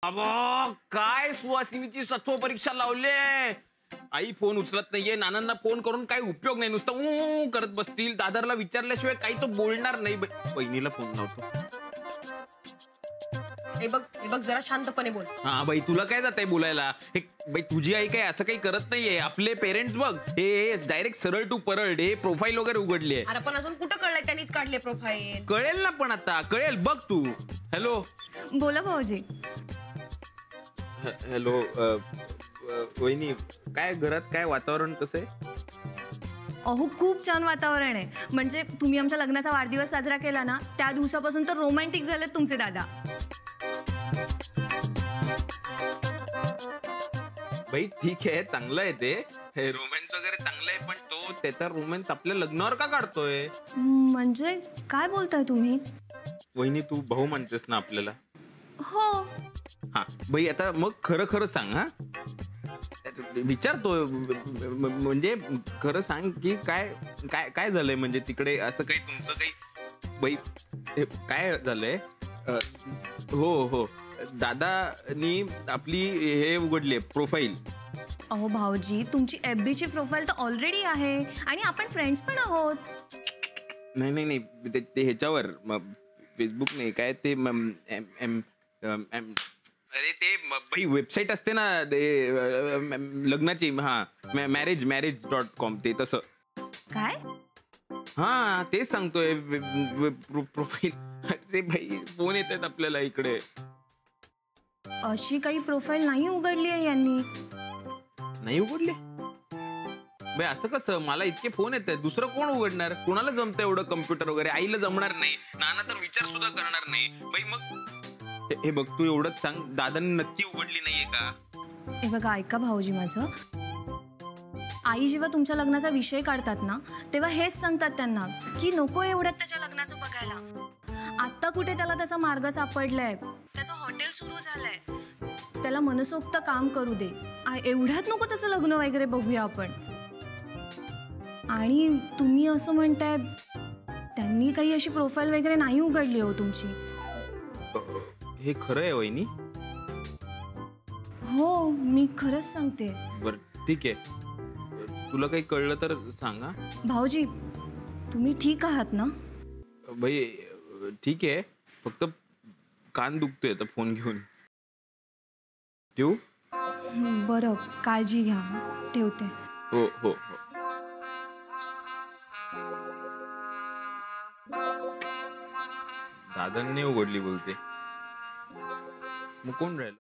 अबो काय सुवासिनीची सत्व परीक्षा लावले. आई फोन उचलत नाहीये, नानांना फोन करून काही उपयोग नाही, नुसतं करत बसतील. दादरला विचारल्याशिवाय काही तो बोलणार नाही. बहिणीला फोन लावतो. हे बघ जरा शांतपणे बोल. हा बाई, तुला काय जातंय बोलायला? हे बाई, तुझी आई काय असं काही करत नाहीये. आपले पेरेंट्स बघ, हे डायरेक्ट सरळ टू परळ हे प्रोफाईल वगैरे उघडली आहे. अरे पण अजून कुठं कळलंय त्यांनीच काढले प्रोफाईल. कळेल ना, पण आता कळेल बघ तू. हॅलो बोला भाऊजी. हॅलो वहिनी, काय घरात काय वातावरण कसं आहे? अहो खूप छान वातावरण आहे. म्हणजे तुम्ही आमच्या लग्नाचा वाढदिवस साजरा केला ना, त्या दिवसापासून तर रोमॅन्टिक झालेत तुमचे दादा. भाई ठीक आहे, चांगलं आहे ते, हे रोमॅन्स वगैरे चांगलं आहे, पण तो त्याचा रोमॅन्स आपल्या लग्नावर का काढतोय? म्हणजे काय बोलताय तुम्ही? वहिनी, तू भाऊ म्हणतेस ना आपल्याला? हो. हा भाई, आता मग खरं खरं सांग. हा विचारतोय, म्हणजे खरं सांग की काय काय काय झालंय, म्हणजे तिकडे असं काही तुमचं काही बाई काय झालंय? हो हो, दादानी आपली हे उघडली प्रोफाईल. अहो भाऊजी, तुमची FB ची प्रोफाईल तर ऑलरेडी आहे आणि आपण फ्रेंड्स पण आहोत. नाही नाही नाही, ते ह्याच्यावर फेसबुक नाही, काय ते अरे ते भाई वेबसाईट असते ना लग्नाची. हा, marriage.com, ते तसं. काय? हा तेच सांगतोय, प्रोफाईल. अरे भाई, फोन येत आहेत आपल्याला इकडे. अशी काही प्रोफाईल नाही उघडली आहे यांनी. नाही उघडले भाई? असं कसं? मला इतके फोन येत आहेत, दुसरं कोण उघडणार? कोणाला जमतं एवढं कम्प्युटर वगैरे? आईला जमणार नाही, नाना तर विचार सुद्धा करणार नाही भाई. मग हे बघ, तू एवढंच सांग, दादांनी नक्की उघडली नाहीये का? हे बघा, ऐका भाऊजी माझं. आई जेव्हा तुमच्या लग्नाचा विषय काढतात ना, तेव्हा हेच सांगतात त्यांना की नको एवढ्यात त्याच्या लग्नाचं बघायला. आत्ता कुठे त्याला त्याचा मार्ग सापडलाय, त्याचं हॉटेल सुरू झालंय, त्याला मनसोक्त काम करू दे. एवढ्यात नको त्याचं लग्न वगैरे बघूया आपण. आणि तुम्ही असं म्हणताय त्यांनी काही अशी प्रोफाईल वगैरे नाही उघडली हो तुमची? हे खरं आहे वहिनी? हो, मी खरंच सांगते. बरं ठीक आहे, तुला काही कळलं तर सांगा. भाऊजी, तुम्ही ठीक आहात ना? भाई ठीक आहे, फक्त कान दुखतोय, तर फोन घेऊन ठेवू? बरं, काळजी घ्या, ठेवते. हो हो हो. दादांनी उघडली बोलते, मग कोण राहील?